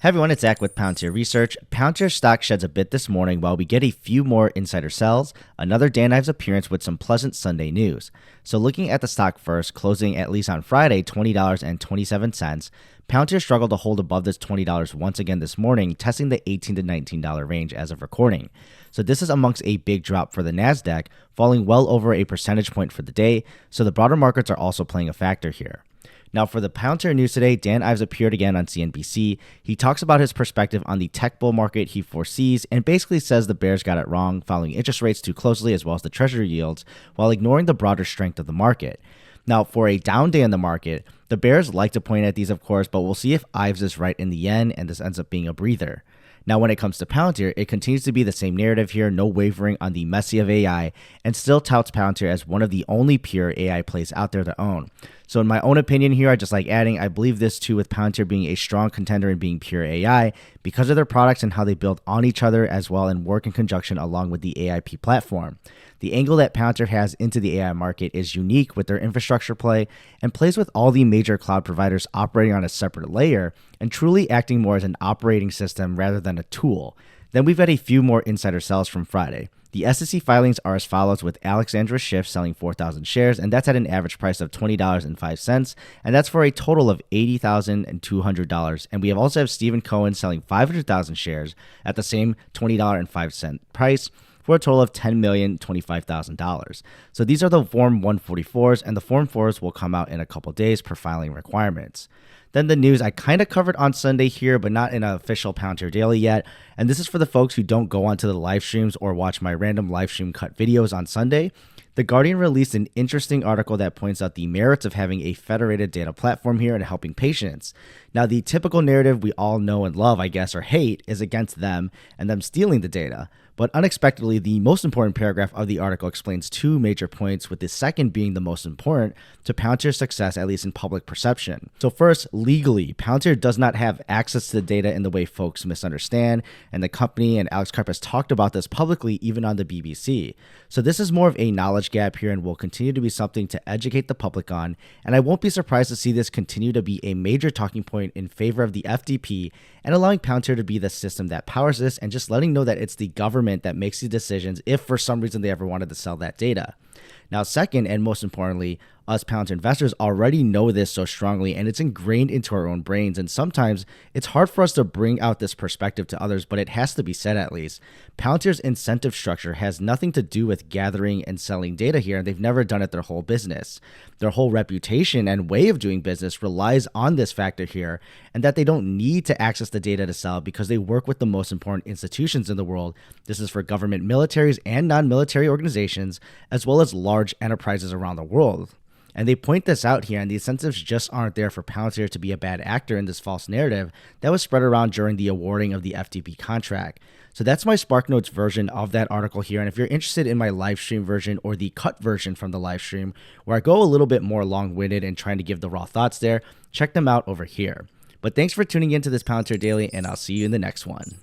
Hey everyone, it's Zach with Palantir Research. Palantir stock sheds a bit this morning while we get a few more insider sells, another Dan Ives appearance with some pleasant Sunday news. So looking at the stock first, closing at least on Friday, $20.27, Palantir struggled to hold above this $20 once again this morning, testing the $18 to $19 range as of recording. So this is amongst a big drop for the NASDAQ, falling well over a percentage point for the day, so the broader markets are also playing a factor here. Now, for the Palantir news today, Dan Ives appeared again on CNBC. He talks about his perspective on the tech bull market he foresees and basically says the bears got it wrong, following interest rates too closely as well as the treasury yields, while ignoring the broader strength of the market. Now, for a down day in the market, the bears like to point at these, of course, but we'll see if Ives is right in the end and this ends up being a breather. Now, when it comes to Palantir, it continues to be the same narrative here, no wavering on the messy of AI, and still touts Palantir as one of the only pure AI plays out there to own. So in my own opinion here, I just like adding, I believe this too with Palantir being a strong contender in being pure AI because of their products and how they build on each other as well and work in conjunction along with the AIP platform. The angle that Palantir has into the AI market is unique with their infrastructure play and plays with all the major cloud providers operating on a separate layer and truly acting more as an operating system rather than a tool. Then we've had a few more insider sells from Friday. The SEC filings are as follows, with Alexandra Schiff selling 4,000 shares, and that's at an average price of $20.05, and that's for a total of $80,200. And we also have Stephen Cohen selling 500,000 shares at the same $20.05 price, for a total of $10,025,000. So these are the Form 144s, and the Form 4s will come out in a couple days per filing requirements. Then the news I kind of covered on Sunday here, but not in an official Palantir Daily yet. And this is for the folks who don't go onto the live streams or watch my random live stream cut videos on Sunday. The Guardian released an interesting article that points out the merits of having a federated data platform here and helping patients. Now, the typical narrative we all know and love, I guess, or hate, is against them and them stealing the data. But unexpectedly, the most important paragraph of the article explains two major points, with the second being the most important to Palantir's success, at least in public perception. So first, legally, Palantir does not have access to the data in the way folks misunderstand, and the company and Alex Karp has talked about this publicly, even on the BBC. So this is more of a knowledge gap here and will continue to be something to educate the public on, and I won't be surprised to see this continue to be a major talking point in favor of the FDP and allowing Palantir to be the system that powers this and just letting know that it's the government that makes these decisions if for some reason they ever wanted to sell that data. Now, second, and most importantly, us Palantir investors already know this so strongly, and it's ingrained into our own brains, and sometimes it's hard for us to bring out this perspective to others, but it has to be said at least. Palantir's incentive structure has nothing to do with gathering and selling data here, and they've never done it their whole business. Their whole reputation and way of doing business relies on this factor here, and that they don't need to access the data to sell because they work with the most important institutions in the world. This is for government, militaries, and non-military organizations, as well as large enterprises around the world. And they point this out here, and the incentives just aren't there for Palantir to be a bad actor in this false narrative that was spread around during the awarding of the FDP contract. So that's my SparkNotes version of that article here, and if you're interested in my live stream version or the cut version from the live stream, where I go a little bit more long-winded and trying to give the raw thoughts there, check them out over here. But thanks for tuning into this Palantir Daily, and I'll see you in the next one.